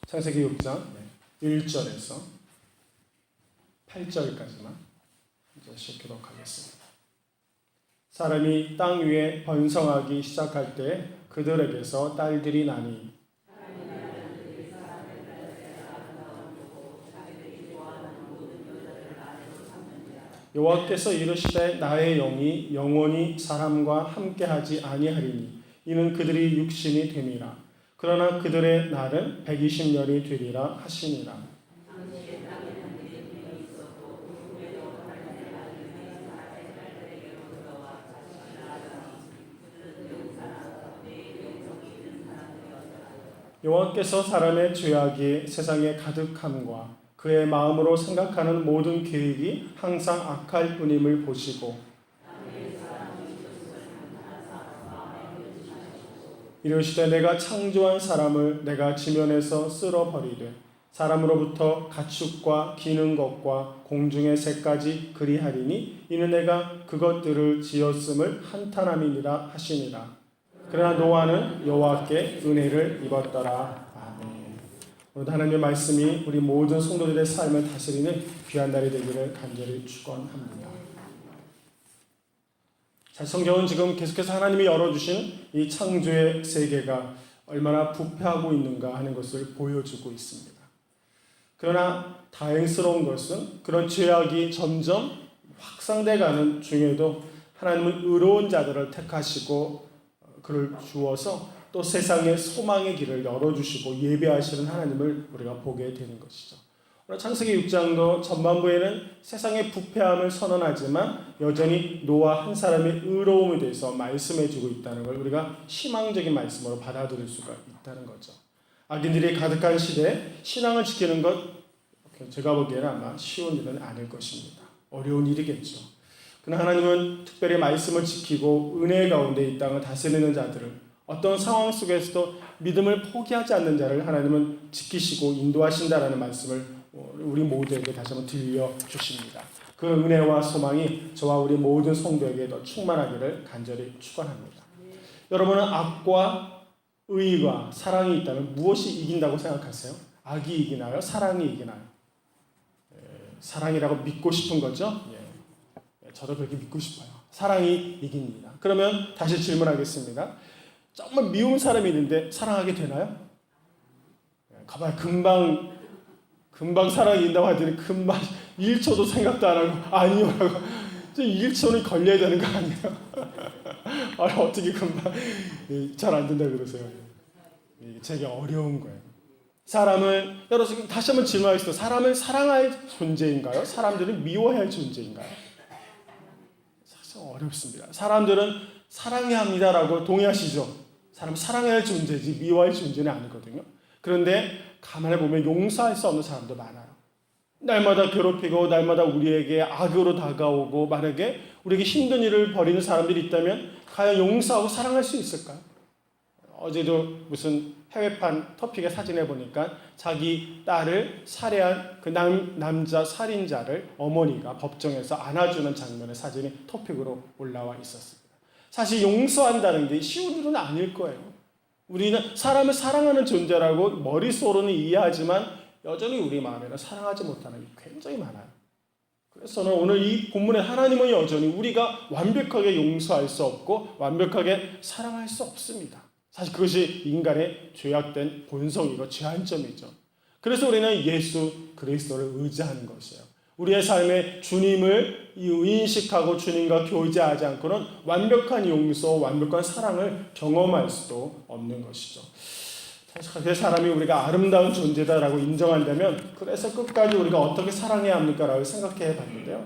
창세기 6장 1절에서 8절까지만 이제 시키도록 하겠습니다. 사람이 땅 위에 번성하기 시작할 때 그들에게서 딸들이 나니 여호와께서 이르시되 나의 영이 영원히 사람과 함께하지 아니하리니 이는 그들이 육신이 됨이라. 그러나 그들의 날은 120년이 되리라 하시니라. 여호와께서 사람의 죄악이 세상에 가득함과 그의 마음으로 생각하는 모든 계획이 항상 악할 뿐임을 보시고 이르시되 내가 창조한 사람을 내가 지면에서 쓸어버리되 사람으로부터 가축과 기는 것과 공중의 새까지 그리하리니 이는 내가 그것들을 지었음을 한탄함이니라 하시니라. 그러나 노아는 여호와께 은혜를 입었더라. 아멘. 오늘 하나님의 말씀이 우리 모든 성도들의 삶을 다스리는 귀한 날이 되기를 간절히 축원합니다. 자, 성경은 지금 계속해서 하나님이 열어주신 이 창조의 세계가 얼마나 부패하고 있는가 하는 것을 보여주고 있습니다. 그러나 다행스러운 것은 그런 죄악이 점점 확산돼가는 중에도 하나님은 의로운 자들을 택하시고 그를 주어서 또 세상의 소망의 길을 열어주시고 예배하시는 하나님을 우리가 보게 되는 것이죠. 오늘 창세기 6장도 전반부에는 세상의 부패함을 선언하지만 여전히 노아 한 사람의 의로움에 대해서 말씀해주고 있다는 걸 우리가 희망적인 말씀으로 받아들일 수가 있다는 거죠. 악인들이 가득한 시대에 신앙을 지키는 것 제가 보기에는 아마 쉬운 일은 아닐 것입니다. 어려운 일이겠죠. 그러나 하나님은 특별히 말씀을 지키고 은혜 가운데 이 땅을 다스리는 자들을 어떤 상황 속에서도 믿음을 포기하지 않는 자를 하나님은 지키시고 인도하신다라는 말씀을 우리 모두에게 다시 한번 들려주십니다. 그 은혜와 소망이 저와 우리 모든 성도에게 더 충만하기를 간절히 축원합니다. 여러분은 악과 의와 사랑이 있다면 무엇이 이긴다고 생각하세요? 악이 이기나요? 사랑이 이기나요? 사랑이라고 믿고 싶은 거죠? 저도 그렇게 믿고 싶어요. 사랑이 이깁니다. 그러면 다시 질문하겠습니다. 정말 미운 사람이 있는데 사랑하게 되나요? 가봐요. 금방 사랑이 이긴다고 하더니 금방 1초도 생각도 안 하고 아니요라고 1초는 걸려야 되는 거 아니에요? 아니, 어떻게 금방 잘 안 된다 그러세요? 되게 어려운 거예요. 사람을 여러분 다시 한번 질문하겠습니다. 사람을 사랑할 존재인가요? 사람들을 미워해야 할 존재인가요? 사실 어렵습니다. 사람들은 사랑해야 합니다라고 동의하시죠? 사람 사랑해야 할 존재지 미워할 존재는 아니거든요. 그런데 가만히 보면 용서할 수 없는 사람도 많아요. 날마다 괴롭히고 날마다 우리에게 악으로 다가오고 만약에 우리에게 힘든 일을 벌이는 사람들이 있다면 과연 용서하고 사랑할 수 있을까요? 어제도 무슨 해외판 토픽의 사진에 보니까 자기 딸을 살해한 그 남자 살인자를 어머니가 법정에서 안아주는 장면의 사진이 토픽으로 올라와 있었습니다. 사실 용서한다는 게 쉬운 일은 아닐 거예요. 우리는 사람을 사랑하는 존재라고 머릿속으로는 이해하지만 여전히 우리 마음에는 사랑하지 못하는 게 굉장히 많아요. 그래서 저는 오늘 이 본문에 하나님은 여전히 우리가 완벽하게 용서할 수 없고 완벽하게 사랑할 수 없습니다. 사실 그것이 인간의 죄악된 본성이고 죄한점이죠. 그래서 우리는 예수 그리스도를 의지하는 것이에요. 우리의 삶에 주님을 인식하고 주님과 교제하지 않고는 완벽한 용서, 완벽한 사랑을 경험할 수도 없는 것이죠. 그 사람이 우리가 아름다운 존재다라고 인정한다면 그래서 끝까지 우리가 어떻게 사랑해야 합니까? 라고 생각해 봤는데요.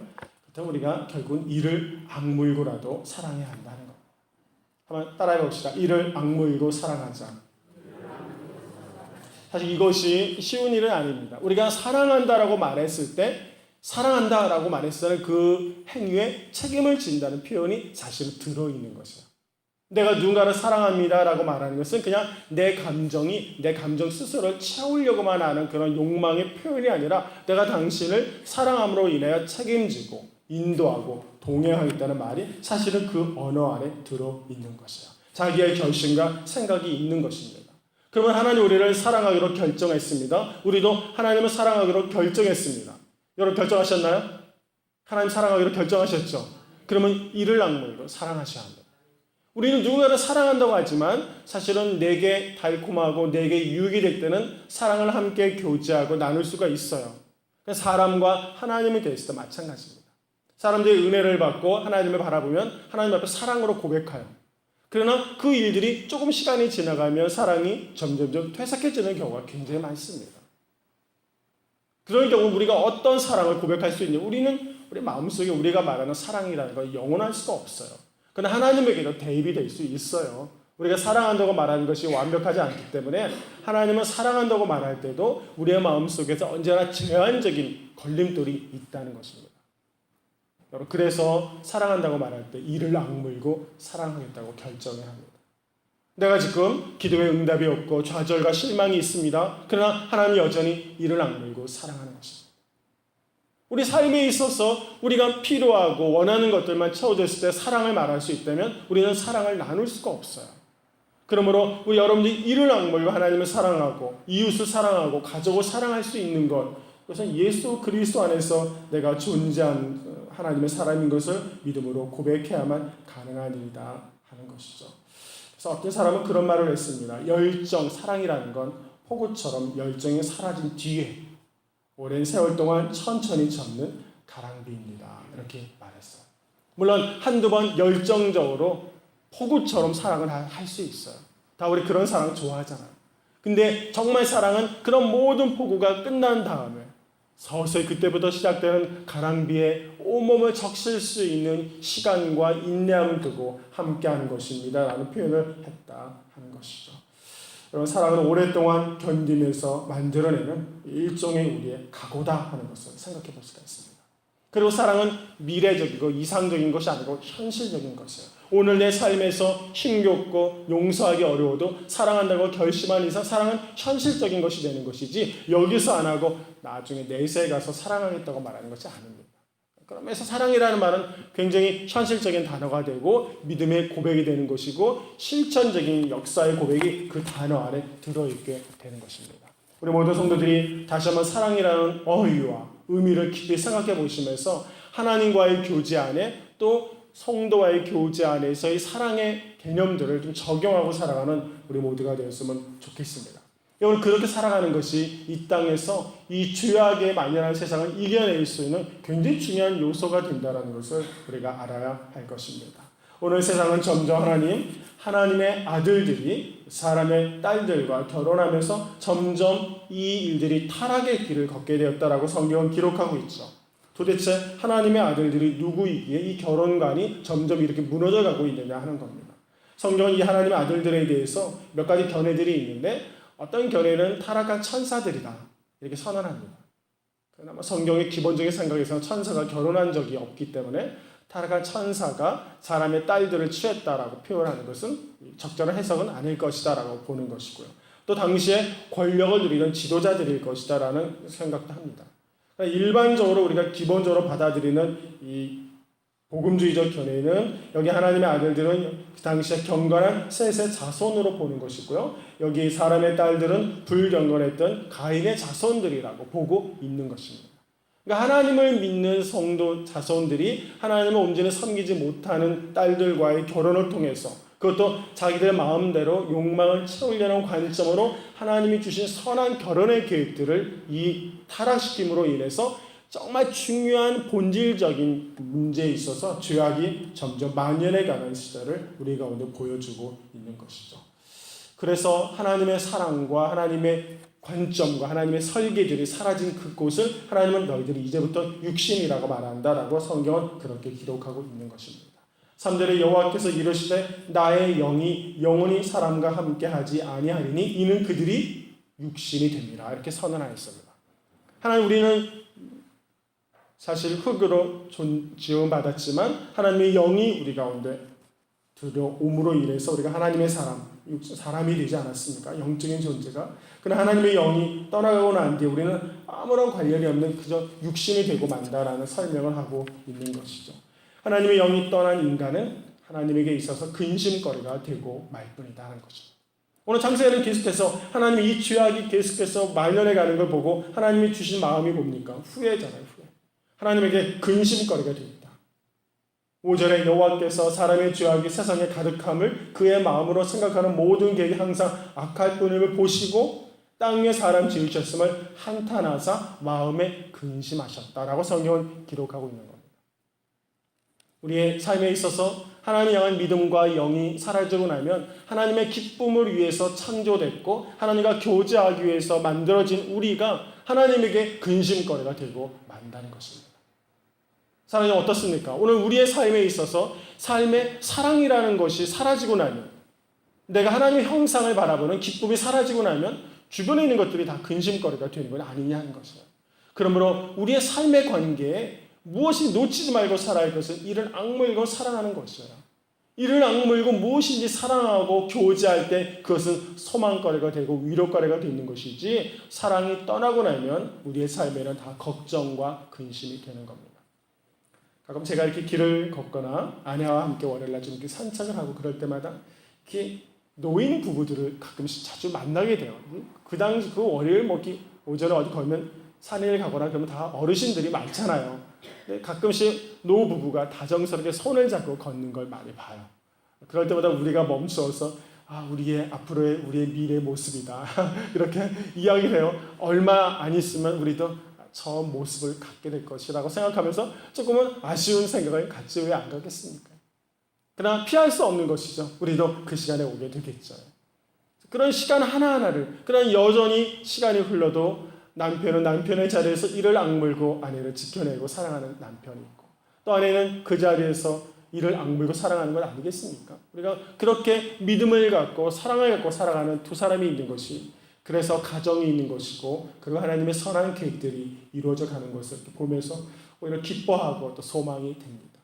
그렇다면 우리가 결국은 이를 악물고라도 사랑해야 한다는 것. 한번 따라해 봅시다. 이를 악물고 사랑하자. 사실 이것이 쉬운 일은 아닙니다. 우리가 사랑한다라고 말했을 때 사랑한다라고 말했을 때는 그 행위에 책임을 진다는 표현이 사실은 들어있는 것이에요. 내가 누군가를 사랑합니다라고 말하는 것은 그냥 내 감정 스스로를 채우려고만 하는 그런 욕망의 표현이 아니라 내가 당신을 사랑함으로 인하여 책임지고 인도하고 동행하겠다는 말이 사실은 그 언어 안에 들어있는 것이에요. 자기의 결심과 생각이 있는 것입니다. 그러면 하나님 우리를 사랑하기로 결정했습니다. 우리도 하나님을 사랑하기로 결정했습니다. 여러분 결정하셨나요? 하나님 사랑하기로 결정하셨죠? 그러면 이를 악물고 사랑하셔야 합니다. 우리는 누군가를 사랑한다고 하지만 사실은 내게 달콤하고 내게 유익이 될 때는 사랑을 함께 교제하고 나눌 수가 있어요. 사람과 하나님에 대해서도 마찬가지입니다. 사람들이 은혜를 받고 하나님을 바라보면 하나님 앞에 사랑으로 고백해요. 그러나 그 일들이 조금 시간이 지나가면 사랑이 점점점 퇴색해지는 경우가 굉장히 많습니다. 그런 경우 우리가 어떤 사랑을 고백할 수 있냐? 우리는 우리 마음속에 우리가 말하는 사랑이라는 건 영원할 수가 없어요. 그러나 하나님에게도 대입이 될 수 있어요. 우리가 사랑한다고 말하는 것이 완벽하지 않기 때문에 하나님은 사랑한다고 말할 때도 우리의 마음속에서 언제나 제한적인 걸림돌이 있다는 것입니다. 여러분 그래서 사랑한다고 말할 때 이를 악물고 사랑하겠다고 결정을 합니다. 내가 지금 기도에 응답이 없고 좌절과 실망이 있습니다. 그러나 하나님 여전히 이를 악물고 사랑하는 것입니다. 우리 삶에 있어서 우리가 필요하고 원하는 것들만 채워졌을 때 사랑을 말할 수 있다면 우리는 사랑을 나눌 수가 없어요. 그러므로 우리 여러분들이 이를 악물고 하나님을 사랑하고 이웃을 사랑하고 가족을 사랑할 수 있는 것, 그것은 예수 그리스도 안에서 내가 존재한 하나님의 사람인 것을 믿음으로 고백해야만 가능한 일이다 하는 것이죠. 그래서 어떤 사람은 그런 말을 했습니다. 열정, 사랑이라는 건 폭우처럼 열정이 사라진 뒤에 오랜 세월 동안 천천히 젖는 가랑비입니다. 이렇게 말했어요. 물론 한두 번 열정적으로 폭우처럼 사랑을 할 수 있어요. 다 우리 그런 사랑 좋아하잖아요. 근데 정말 사랑은 그런 모든 폭우가 끝난 다음에 서서히 그때부터 시작되는 가랑비에 온몸을 적실 수 있는 시간과 인내함을 두고 함께하는 것입니다. 라는 표현을 했다 하는 것이죠. 여러분 사랑은 오랫동안 견디면서 만들어내는 일종의 우리의 각오다 하는 것을 생각해 볼 수가 있습니다. 그리고 사랑은 미래적이고 이상적인 것이 아니고 현실적인 것이에요. 오늘 내 삶에서 힘겹고 용서하기 어려워도 사랑한다고 결심한 이상 사랑은 현실적인 것이 되는 것이지 여기서 안 하고 나중에 내세에 가서 사랑하겠다고 말하는 것이 아닙니다. 그러면서 사랑이라는 말은 굉장히 현실적인 단어가 되고 믿음의 고백이 되는 것이고 실천적인 역사의 고백이 그 단어 안에 들어있게 되는 것입니다. 우리 모든 성도들이 다시 한번 사랑이라는 어휘와 의미를 깊이 생각해 보시면서 하나님과의 교제 안에 또 성도와의 교제 안에서의 사랑의 개념들을 좀 적용하고 살아가는 우리 모두가 되었으면 좋겠습니다. 오늘 그렇게 살아가는 것이 이 땅에서 이 죄악에 만연한 세상을 이겨낼 수 있는 굉장히 중요한 요소가 된다는 것을 우리가 알아야 할 것입니다. 오늘 세상은 점점 하나님의 아들들이 사람의 딸들과 결혼하면서 점점 이 일들이 타락의 길을 걷게 되었다라고 성경은 기록하고 있죠. 도대체 하나님의 아들들이 누구이기에 이 결혼관이 점점 이렇게 무너져가고 있느냐 하는 겁니다. 성경은 이 하나님의 아들들에 대해서 몇 가지 견해들이 있는데 어떤 견해는 타락한 천사들이다 이렇게 선언합니다. 그러나 성경의 기본적인 생각에서는 천사가 결혼한 적이 없기 때문에 타락한 천사가 사람의 딸들을 취했다라고 표현하는 것은 적절한 해석은 아닐 것이다 라고 보는 것이고요. 또 당시에 권력을 누리던 지도자들일 것이다 라는 생각도 합니다. 일반적으로 우리가 기본적으로 받아들이는 이 복음주의적 견해는 여기 하나님의 아들들은 그 당시에 경건한 셋의 자손으로 보는 것이고요. 여기 사람의 딸들은 불경건했던 가인의 자손들이라고 보고 있는 것입니다. 그러니까 하나님을 믿는 성도 자손들이 하나님을 온전히 섬기지 못하는 딸들과의 결혼을 통해서 그것도 자기들 마음대로 욕망을 채우려는 관점으로 하나님이 주신 선한 결혼의 계획들을 이 타락시킴으로 인해서 정말 중요한 본질적인 문제에 있어서 죄악이 점점 만연해가는 시절을 우리 가운데 보여주고 있는 것이죠. 그래서 하나님의 사랑과 하나님의 관점과 하나님의 설계들이 사라진 그곳을 하나님은 너희들이 이제부터 육신이라고 말한다라고 성경은 그렇게 기록하고 있는 것입니다. 3절에 여호와께서 이르시되 나의 영이 영원히 사람과 함께하지 아니하리니 이는 그들이 육신이 됩니다. 이렇게 선언하였습니다. 하나님 우리는 사실 흙으로 지음받았지만 하나님의 영이 우리 가운데 들어옴으로 인해서 우리가 하나님의 사람이 되지 않았습니까? 영적인 존재가. 그러나 하나님의 영이 떠나가고 난 뒤에 우리는 아무런 관련이 없는 그저 육신이 되고 만다라는 설명을 하고 있는 것이죠. 하나님의 영이 떠난 인간은 하나님에게 있어서 근심거리가 되고 말 뿐이다 하는 거죠. 오늘 창세기는 계속해서 하나님이 이 죄악이 계속해서 말년해 가는 걸 보고 하나님이 주신 마음이 뭡니까? 후회잖아요. 후회. 하나님에게 근심거리가 됩니다. 5절에 여호와께서 사람의 죄악이 세상에 가득함을 그의 마음으로 생각하는 모든 계획이 항상 악할 뿐임을 보시고 땅 위에 사람 지으셨음을 한탄하사 마음에 근심하셨다라고 성경은 기록하고 있는 겁니다. 우리의 삶에 있어서 하나님 향한 믿음과 영이 사라지고 나면 하나님의 기쁨을 위해서 창조됐고 하나님과 교제하기 위해서 만들어진 우리가 하나님에게 근심거리가 되고 만다는 것입니다. 사랑이 어떻습니까? 오늘 우리의 삶에 있어서 삶의 사랑이라는 것이 사라지고 나면, 내가 하나님의 형상을 바라보는 기쁨이 사라지고 나면 주변에 있는 것들이 다 근심거리가 되는 건 아니냐 하는 것이에요. 그러므로 우리의 삶의 관계에 무엇이 놓치지 말고 살아야 할 것은 이를 악물고 사랑하는 것이에요. 이를 악물고 무엇인지 사랑하고 교제할 때 그것은 소망거리가 되고 위로거리가 되는 것이지, 사랑이 떠나고 나면 우리의 삶에는 다 걱정과 근심이 되는 겁니다. 가끔 제가 이렇게 길을 걷거나 아내와 함께 월요일날 좀 이렇게 산책을 하고 그럴 때마다 이렇게 노인 부부들을 가끔씩 자주 만나게 돼요. 그 당시 그 월요일 오전에 어디 걸으면 산에 가거나 그러면 다 어르신들이 많잖아요. 근데 가끔씩 노 부부가 다정스럽게 손을 잡고 걷는 걸 많이 봐요. 그럴 때마다 우리가 멈추어서 우리의 앞으로의 우리의 미래의 모습이다 이렇게 이야기를 해요. 얼마 안 있으면 우리도 저 모습을 갖게 될 것이라고 생각하면서 조금은 아쉬운 생각을 갖지 왜 안 가겠습니까? 그러나 피할 수 없는 것이죠. 우리도 그 시간에 오게 되겠죠. 그런 시간 하나하나를, 그런 여전히 시간이 흘러도 남편은 남편의 자리에서 이를 악물고 아내를 지켜내고 사랑하는 남편이 있고, 또 아내는 그 자리에서 이를 악물고 사랑하는 건 아니겠습니까? 우리가 그렇게 믿음을 갖고 사랑을 갖고 살아가는 두 사람이 있는 것이, 그래서 가정이 있는 것이고, 그리고 하나님의 선한 계획들이 이루어져 가는 것을 보면서 오히려 기뻐하고 또 소망이 됩니다.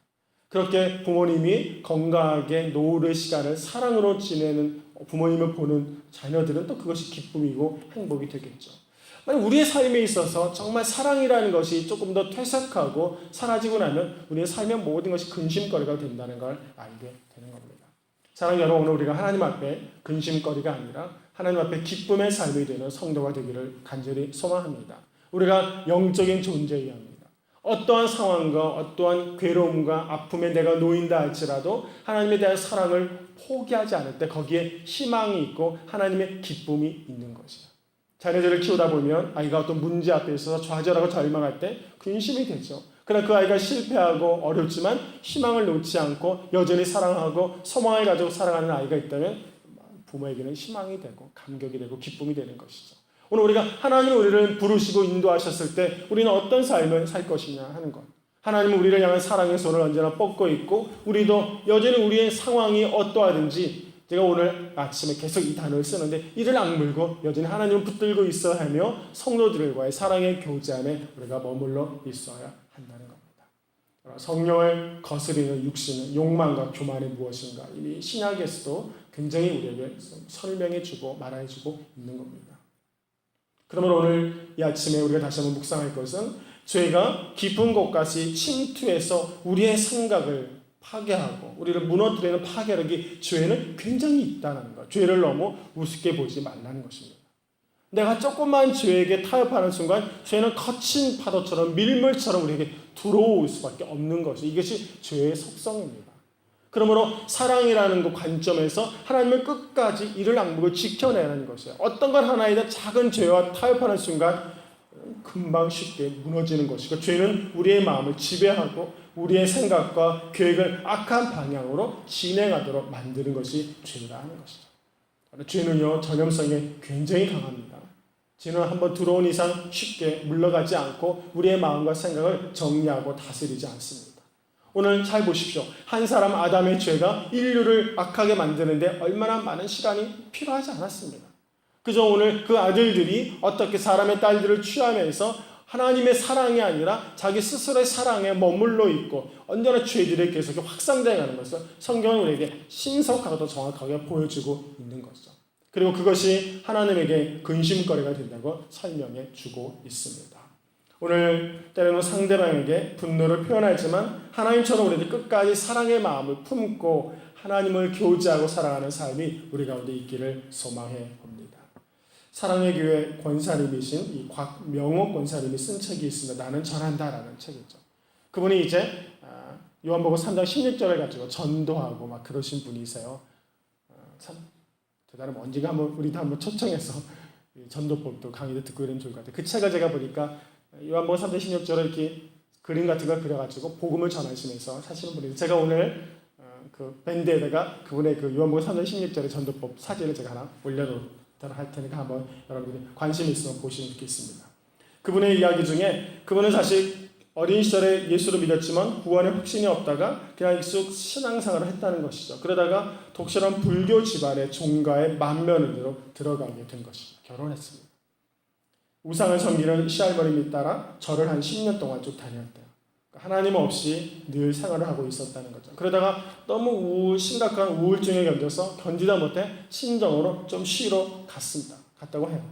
그렇게 부모님이 건강하게 노후의 시간을 사랑으로 지내는 부모님을 보는 자녀들은 또 그것이 기쁨이고 행복이 되겠죠. 만약 우리의 삶에 있어서 정말 사랑이라는 것이 조금 더 퇴색하고 사라지고 나면 우리의 삶의 모든 것이 근심거리가 된다는 걸 알게 되는 겁니다. 사랑하는 여러분, 오늘 우리가 하나님 앞에 근심거리가 아니라 하나님 앞에 기쁨의 삶이 되는 성도가 되기를 간절히 소망합니다. 우리가 영적인 존재여야 합니다. 어떠한 상황과 어떠한 괴로움과 아픔에 내가 놓인다 할지라도 하나님에 대한 사랑을 포기하지 않을 때 거기에 희망이 있고 하나님의 기쁨이 있는 것이에요. 자녀들을 키우다 보면 아이가 어떤 문제 앞에 있어서 좌절하고 절망할 때 근심이 되죠. 그러나 그 아이가 실패하고 어렵지만 희망을 놓지 않고 여전히 사랑하고 소망을 가지고 살아가는 아이가 있다면 부모에게는 희망이 되고 감격이 되고 기쁨이 되는 것이죠. 오늘 우리가 하나님이 우리를 부르시고 인도하셨을 때 우리는 어떤 삶을 살 것이냐 하는 것. 하나님은 우리를 향한 사랑의 손을 언제나 뻗고 있고, 우리도 여전히 우리의 상황이 어떠하든지, 제가 오늘 아침에 계속 이 단어를 쓰는데 이를 악물고 여전히 하나님을 붙들고 있어야 하며 성도들과의 사랑의 교제 안에 우리가 머물러 있어야 한다는 겁니다. 성령을 거스리는 육신은 욕망과 교만이 무엇인가, 이미 신약에서도 굉장히 우리에게 설명해주고 말해주고 있는 겁니다. 그러면 오늘 이 아침에 우리가 다시 한번 묵상할 것은, 죄가 깊은 곳까지 침투해서 우리의 생각을 파괴하고 우리를 무너뜨리는 파괴력이 죄에는 굉장히 있다는 것. 죄를 너무 우습게 보지 말라는 것입니다. 내가 조그만 죄에게 타협하는 순간 죄는 거친 파도처럼 밀물처럼 우리에게 들어올 수밖에 없는 것이, 이것이 죄의 속성입니다. 그러므로 사랑이라는 그 관점에서 하나님을 끝까지 이를 악물고 지켜내는 것이에요. 어떤 것 하나에다 작은 죄와 타협하는 순간 금방 쉽게 무너지는 것이고, 죄는 우리의 마음을 지배하고 우리의 생각과 계획을 악한 방향으로 진행하도록 만드는 것이 죄라 하는 것이죠. 죄는요, 전염성이 굉장히 강합니다. 죄는 한번 들어온 이상 쉽게 물러가지 않고 우리의 마음과 생각을 정리하고 다스리지 않습니다. 오늘 잘 보십시오. 한 사람 아담의 죄가 인류를 악하게 만드는데 얼마나 많은 시간이 필요하지 않았습니다. 그저 오늘 그 아들들이 어떻게 사람의 딸들을 취하면서 하나님의 사랑이 아니라 자기 스스로의 사랑에 머물러 있고 언제나 죄들이 계속 확산되어 가는 것을 성경은 우리에게 신속하고도 정확하게 보여주고 있는 것이죠. 그리고 그것이 하나님에게 근심거리가 된다고 설명해 주고 있습니다. 오늘 때로는 상대방에게 분노를 표현하지만 하나님처럼 우리들 끝까지 사랑의 마음을 품고 하나님을 교제하고 살아가는 삶이 우리 가운데 있기를 소망해 봅니다. 사랑의 교회 권사님이신 이 곽명옥 권사님이 쓴 책이 있습니다. 나는 전한다라는 책이죠. 그분이 이제 요한복음 3장 16절을 가지고 전도하고 막 그러신 분이세요. 참 대단한 언젠가 우리도 한번 초청해서 전도법도 강의도 듣고 이런 좋을 것 같아요. 그 책을 제가 보니까 요한복음 3장 16절을 이렇게 그림 같은 걸 그려가지고 복음을 전하시면서 사시는 분인데, 제가 오늘 그 밴드에다가 그분의 그 요한복음 3장 16절의 전도법 사진을 제가 하나 올려놓도록 할 테니까 한번 여러분들이 관심 있으면 보시면 좋겠습니다. 그분의 이야기 중에 그분은 사실 어린 시절에 예수를 믿었지만 구원의 확신이 없다가 그냥 익숙 신앙생활을 했다는 것이죠. 그러다가 독실한 불교 집안의 종가의 만면으로 들어가게 된 것이죠. 결혼했습니다. 우상을 섬기는 시할머님이 따라 절을 한 10년 동안 쭉 다녔대요. 하나님 없이 늘 생활을 하고 있었다는 거죠. 그러다가 너무 심각한 우울증에 견디다 못해 친정으로 좀 쉬러 갔다고 해요.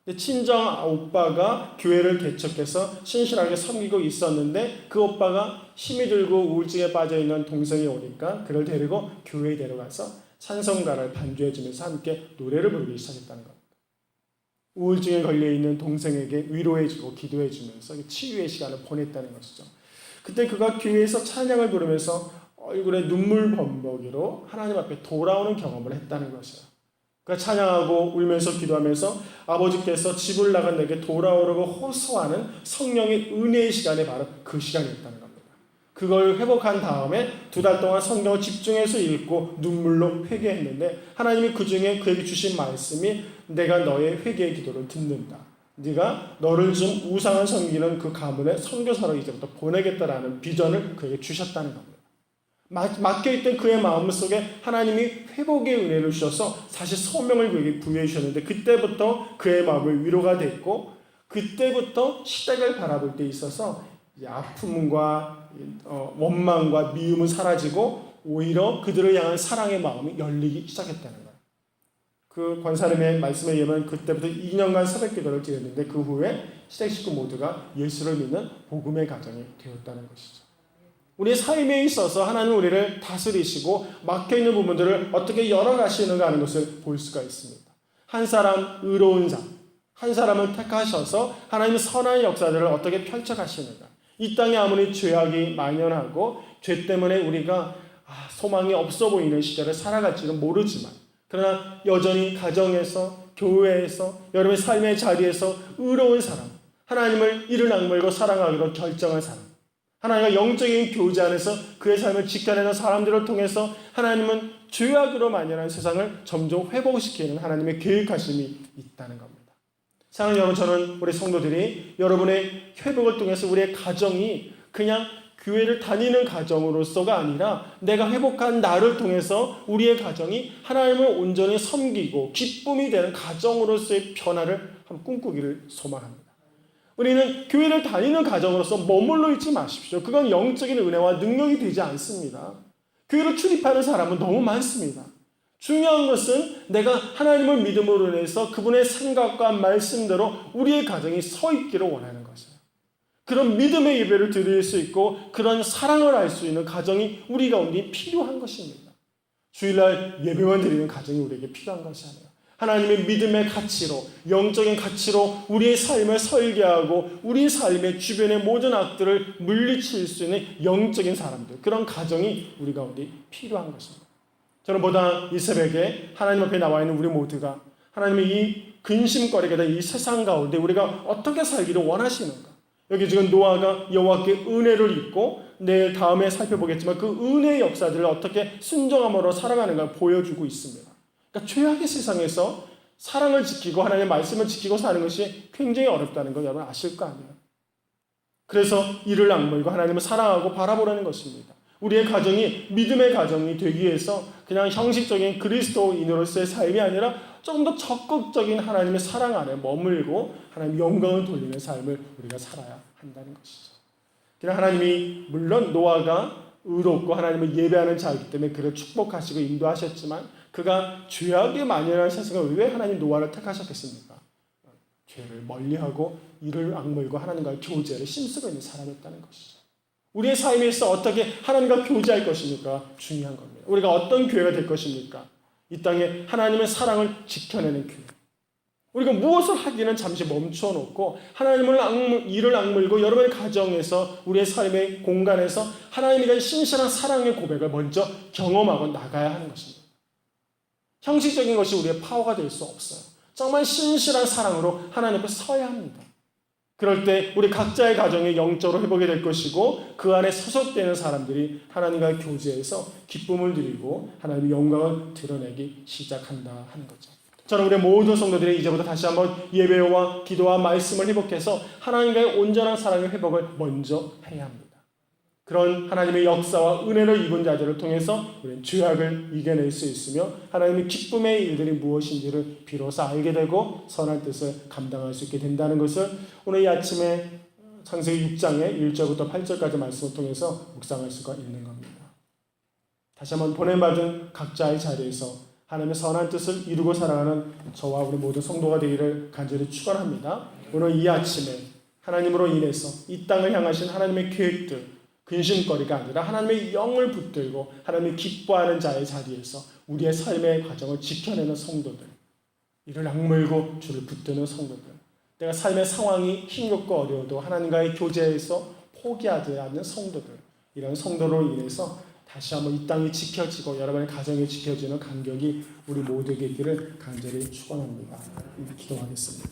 근데 친정 오빠가 교회를 개척해서 신실하게 섬기고 있었는데, 그 오빠가 힘이 들고 우울증에 빠져있는 동생이 오니까 그를 데리고 교회에 데려가서 찬송가를 반주해주면서 함께 노래를 부르기 시작했다는 겁니다. 우울증에 걸려있는 동생에게 위로해주고 기도해주면서 치유의 시간을 보냈다는 것이죠. 그때 그가 교회에서 찬양을 부르면서 얼굴에 눈물 범벅이로 하나님 앞에 돌아오는 경험을 했다는 것이에요. 그가 찬양하고 울면서 기도하면서 아버지께서 집을 나간 내게 돌아오라고 호소하는 성령의 은혜의 시간이 바로 그 시간이었다는 겁니다. 그걸 회복한 다음에 2달 동안 성경을 집중해서 읽고 눈물로 회개했는데, 하나님이 그 중에 그에게 주신 말씀이 내가 너의 회개의 기도를 듣는다. 네가 너를 좀 우상을 섬기는 그 가문에 선교사로 이제부터 보내겠다라는 비전을 그에게 주셨다는 겁니다. 맡겨있던 그의 마음속에 하나님이 회복의 은혜를 주셔서 사실 소명을 그에게 부여해 주셨는데, 그때부터 그의 마음이 위로가 됐고, 그때부터 시댁을 바라볼 때 있어서 아픔과 원망과 미움은 사라지고 오히려 그들을 향한 사랑의 마음이 열리기 시작했다는 거예요. 그 권사님의 말씀에 의하면 그때부터 2년간 새벽기도를 드렸는데, 그 후에 시댁 식구 모두가 예수를 믿는 복음의 가정이 되었다는 것이죠. 우리의 삶에 있어서 하나님은 우리를 다스리시고 막혀있는 부분들을 어떻게 열어가시는가 하는 것을 볼 수가 있습니다. 한 사람 의로운 자, 한 사람을 택하셔서 하나님의 선한 역사들을 어떻게 펼쳐가시는가. 이 땅에 아무리 죄악이 만연하고 죄 때문에 우리가 소망이 없어 보이는 시절을 살아갈지는 모르지만, 그러나 여전히 가정에서, 교회에서, 여러분의 삶의 자리에서 의로운 사람, 하나님을 이를 악물고 사랑하기로 결정한 사람, 하나님과 영적인 교제 안에서 그의 삶을 지켜내는 사람들을 통해서 하나님은 죄악으로 만연한 세상을 점점 회복시키는 하나님의 계획하심이 있다는 겁니다. 사랑하는 여러분, 저는 우리 성도들이 여러분의 회복을 통해서 우리의 가정이 그냥 교회를 다니는 가정으로서가 아니라 내가 회복한 나를 통해서 우리의 가정이 하나님을 온전히 섬기고 기쁨이 되는 가정으로서의 변화를 한번 꿈꾸기를 소망합니다. 우리는 교회를 다니는 가정으로서 머물러 있지 마십시오. 그건 영적인 은혜와 능력이 되지 않습니다. 교회로 출입하는 사람은 너무 많습니다. 중요한 것은 내가 하나님을 믿음으로 인해서 그분의 생각과 말씀대로 우리의 가정이 서 있기를 원하는 것이에요. 그런 믿음의 예배를 드릴 수 있고 그런 사랑을 알 수 있는 가정이 우리 가운데 필요한 것입니다. 주일날 예배만 드리는 가정이 우리에게 필요한 것이 아니에요. 하나님의 믿음의 가치로, 영적인 가치로 우리의 삶을 설계하고 우리 삶의 주변의 모든 악들을 물리칠 수 있는 영적인 사람들, 그런 가정이 우리 가운데 필요한 것입니다. 저는 보다 이 새벽에 하나님 앞에 나와 있는 우리 모두가 하나님의 이 근심거리게 된 이 세상 가운데 우리가 어떻게 살기를 원하시는가. 여기 지금 노아가 여호와께 은혜를 입고 내일 다음에 살펴보겠지만 그 은혜의 역사들을 어떻게 순종함으로 살아가는가 보여주고 있습니다. 그러니까 죄악의 세상에서 사랑을 지키고 하나님의 말씀을 지키고 사는 것이 굉장히 어렵다는 걸 여러분 아실 거 아니에요. 그래서 이를 악물고 하나님을 사랑하고 바라보라는 것입니다. 우리의 가정이 믿음의 가정이 되기 위해서 그냥 형식적인 그리스도인으로서의 삶이 아니라 조금 더 적극적인 하나님의 사랑 안에 머물고 하나님 영광을 돌리는 삶을 우리가 살아야 한다는 것이죠. 그냥 하나님이 물론 노아가 의롭고 하나님을 예배하는 자이기 때문에 그를 축복하시고 인도하셨지만 그가 죄악에 만연한 세상을 왜 하나님 노아를 택하셨겠습니까? 죄를 멀리하고 이를 악물고 하나님과의 교제를 힘쓰고 있는 사람이었다는 것이죠. 우리의 삶에서 어떻게 하나님과 교제할 것입니까? 중요한 겁니다. 우리가 어떤 교회가 될 것입니까? 이 땅에 하나님의 사랑을 지켜내는 교회. 우리가 무엇을 하기는 잠시 멈춰놓고 하나님을 이를 악물고 여러분의 가정에서 우리의 삶의 공간에서 하나님에 대한 신실한 사랑의 고백을 먼저 경험하고 나가야 하는 것입니다. 형식적인 것이 우리의 파워가 될 수 없어요. 정말 신실한 사랑으로 하나님 앞에 서야 합니다. 그럴 때 우리 각자의 가정이 영적으로 회복이 될 것이고 그 안에 소속되는 사람들이 하나님과의 교제에서 기쁨을 누리고 하나님의 영광을 드러내기 시작한다 하는 거죠. 저는 우리 모든 성도들이 이제부터 다시 한번 예배와 기도와 말씀을 회복해서 하나님과의 온전한 사랑의 회복을 먼저 해야 합니다. 그런 하나님의 역사와 은혜를 입은 자들을 통해서 우리는 죄악을 이겨낼 수 있으며 하나님의 기쁨의 일들이 무엇인지를 비로소 알게 되고 선한 뜻을 감당할 수 있게 된다는 것을 오늘 이 아침에 창세기 6장의 1절부터 8절까지 말씀을 통해서 묵상할 수가 있는 겁니다. 다시 한번 보냄받은 각자의 자리에서 하나님의 선한 뜻을 이루고 살아가는 저와 우리 모든 성도가 되기를 간절히 축원합니다. 오늘 이 아침에 하나님으로 인해서 이 땅을 향하신 하나님의 계획들 근심거리가 아니라 하나님의 영을 붙들고 하나님이 기뻐하는 자의 자리에서 우리의 삶의 과정을 지켜내는 성도들, 이를 악물고 주를 붙드는 성도들, 내가 삶의 상황이 힘겹고 어려워도 하나님과의 교제에서 포기하지 않는 성도들, 이런 성도로 인해서 다시 한번 이 땅이 지켜지고 여러분의 가정이 지켜지는 간격이 우리 모두에게 있기를 간절히 축원합니다. 기도하겠습니다.